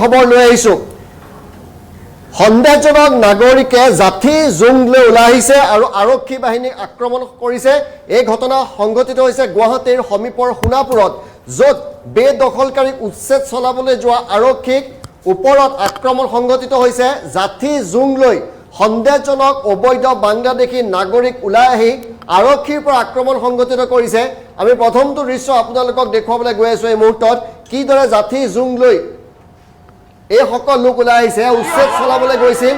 খবৰ লৈ আহিছো সন্দেহজনক নাগৰিকে জাঠি জুং লৈ ওলাই আহিছে আৰু আৰক্ষী বাহিনীক আক্ৰমণ কৰিছে এই ঘটনা সংঘটিত হৈছে গুৱাহাটীৰ সমীপৰ সোণাপুৰত য'ত বেদখলকাৰীক উচ্ছেদ চলাবলৈ যোৱা আৰক্ষীক ওপৰত আক্ৰমণ সংঘটিত হৈছে জাঠি জুং লৈ সন্দেহজনক অবৈধ বাংলাদেশী নাগৰিক ওলাই আহি আৰক্ষীৰ পৰা আক্ৰমণ সংঘটিত কৰিছে আমি প্ৰথমটো দৃশ্য আপোনালোকক দেখুৱাবলৈ গৈ আছো এই মুহূৰ্তত কিদৰে জাঠি জুং লৈ এই সকল লোক ওলাই আহিছে উচ্ছেদ চলাবলৈ গৈছিল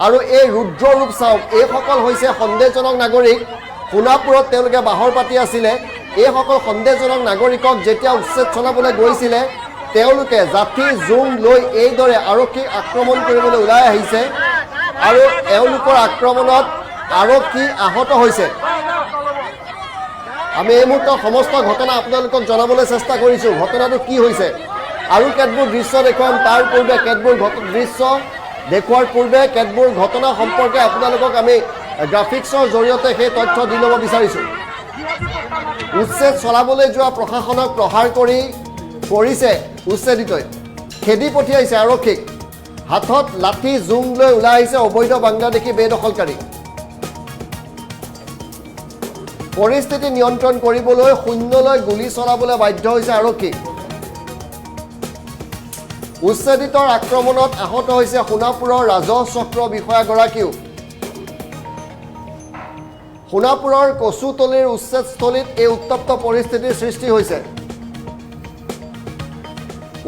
আৰু এই ৰুদ্ৰ ৰূপ চাওক এই সকল হৈছে সন্দেহজনক নাগৰিক সোণাপুৰত তেওঁলোকে বাহৰ পাতি আছিলে এই সকল সন্দেহজনক নাগৰিকক যেতিয়া উচ্ছেদ চলাবলৈ গৈছিলে তেওঁলোকে জাঠি জুং লৈ এইদৰে আৰক্ষীক আক্ৰমণ কৰিবলৈ ওলাই আহিছে আৰু এওঁলোকৰ আক্ৰমণত আৰক্ষী আহত হৈছে আমি এই মুহূৰ্তত সমস্ত ঘটনা আপোনালোকক জনাবলৈ চেষ্টা কৰিছো ঘটনাটো কি হৈছে আৰু কেতবোৰ দৃশ্য দেখুৱাম তাৰ পূৰ্বে কেতবোৰ দৃশ্য দেখুৱাৰ পূৰ্বে কেতবোৰ ঘটনা সম্পৰ্কে আপোনালোকক আমি গ্ৰাফিক্সৰ জৰিয়তে সেই তথ্য দি ল'ব বিচাৰিছো উচ্ছেদ চলাবলৈ যোৱা প্ৰশাসনক প্ৰহাৰ কৰিছে উচ্ছেদিতই খেদি পঠিয়াইছে আৰক্ষীক হাতত লাঠি জুং লৈ ওলাই আহিছে অবৈধ বাংলাদেশী বেদখলকাৰী পৰিস্থিতি নিয়ন্ত্ৰণ কৰিবলৈ শূন্যলৈ গুলী চলাবলৈ বাধ্য হৈছে আৰক্ষী উচ্ছেদিতৰ আক্ৰমণত আহত হৈছে সোণাপুৰৰ ৰাজহ চক্ৰ বিষয়াগৰাকীও সোণাপুৰৰ কচুতলিৰ উচ্ছেদস্থলীত এই উত্তপ্ত পৰিস্থিতিৰ সৃষ্টি হৈছে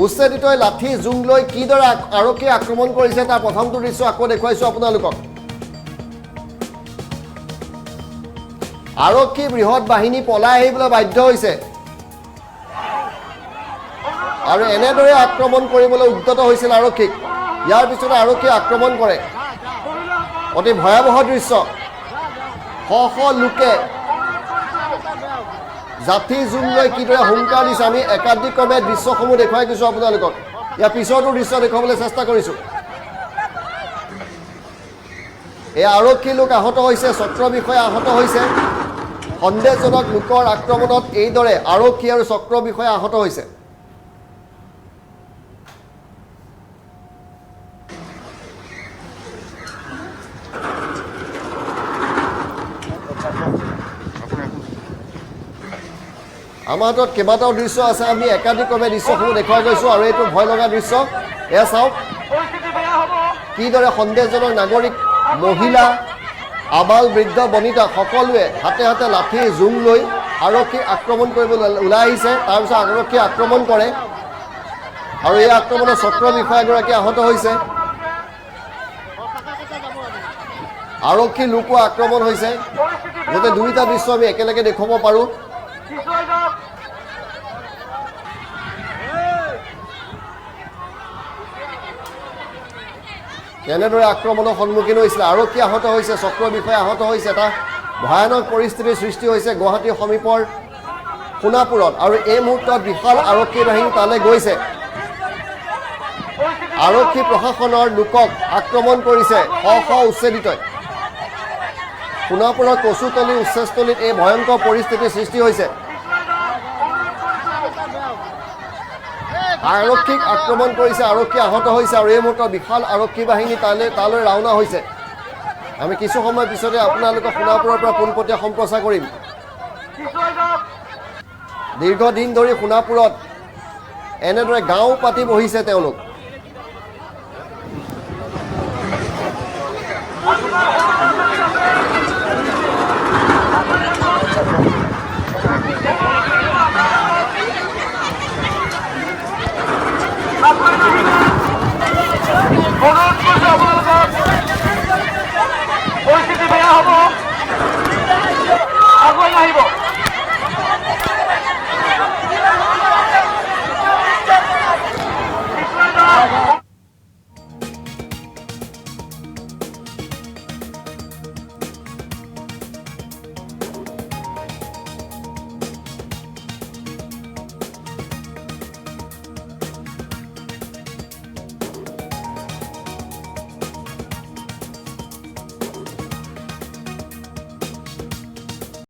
উচ্ছেদিতই লাঠি জুং লৈ কিদৰে আৰক্ষীয়ে আক্ৰমণ কৰিছে তাৰ প্ৰথমটো দৃশ্য আকৌ দেখুৱাইছো আপোনালোকক আৰক্ষী বৃহৎ বাহিনী পলাই আহিবলৈ বাধ্য হৈছে আৰু এনেদৰে আক্ৰমণ কৰিবলৈ উদ্যত হৈছিল আৰক্ষীক ইয়াৰ পিছতে আৰক্ষীয়ে আক্ৰমণ কৰে অতি ভয়াৱহ দৃশ্য শ লোকে জাঠি জুং লৈ কিদৰে হুংকাৰ দিছে আমি একাধিক্ৰমে দৃশ্যসমূহ দেখুৱাই গৈছোঁ আপোনালোকক ইয়াৰ পিছতো দৃশ্য দেখুৱাবলৈ চেষ্টা কৰিছোঁ এই আৰক্ষী লোক আহত হৈছে চক্ৰ বিষয়া আহত হৈছে সন্দেহজনক লোকৰ আক্ৰমণত এইদৰে আৰক্ষী আৰু চক্ৰ বিষয়া আহত হৈছে আমাৰ হাতত কেইবাটাও দৃশ্য আছে আমি একাধিক্ৰমে দৃশ্যসমূহ দেখুৱাই গৈছোঁ আৰু এইটো ভয় লগা দৃশ্য এয়া চাওক কিদৰে সন্দেহজনক নাগৰিক মহিলা আবাল বৃদ্ধ বনিতা সকলোৱে হাতে হাতে লাঠি জুং লৈ আৰক্ষী আক্ৰমণ কৰিবলৈ ওলাই আহিছে তাৰপিছত আৰক্ষীয়ে আক্ৰমণ কৰে আৰু এই আক্ৰমণত চক্ৰ বিষয়াগৰাকী আহত হৈছে আৰক্ষী লোকো আক্ৰমণ হৈছে যাতে দুইটা দৃশ্য আমি একেলগে দেখুৱাব পাৰোঁ কেনেদৰে আক্ৰমণৰ সন্মুখীন হৈছিলে আৰক্ষী আহত হৈছে চক্ৰ বিষয়া আহত হৈছে এটা ভয়ানক পৰিস্থিতিৰ সৃষ্টি হৈছে গুৱাহাটীৰ সমীপৰ সোণাপুৰত আৰু এই মুহূৰ্তত বিশাল আৰক্ষী বাহিনী তালৈ গৈছে আৰক্ষী প্ৰশাসনৰ লোকক আক্ৰমণ কৰিছে শ উচ্ছেদিতই সোণাপুৰৰ কচুতলি উচ্ছেদস্থলীত এই ভয়ংকৰ পৰিস্থিতিৰ সৃষ্টি হৈছে আৰক্ষীক আক্ৰমণ কৰিছে আৰক্ষী আহত হৈছে আৰু এই মুহূৰ্তত বিশাল আৰক্ষী বাহিনী তালৈ ৰাওনা হৈছে আমি কিছু সময় পিছতে আপোনালোকক সোণাপুৰৰ পৰা পোনপটীয়া সম্প্ৰচাৰ কৰিম দীৰ্ঘদিন ধৰি সোণাপুৰত এনেদৰে গাঁও পাতি বহিছে তেওঁলোক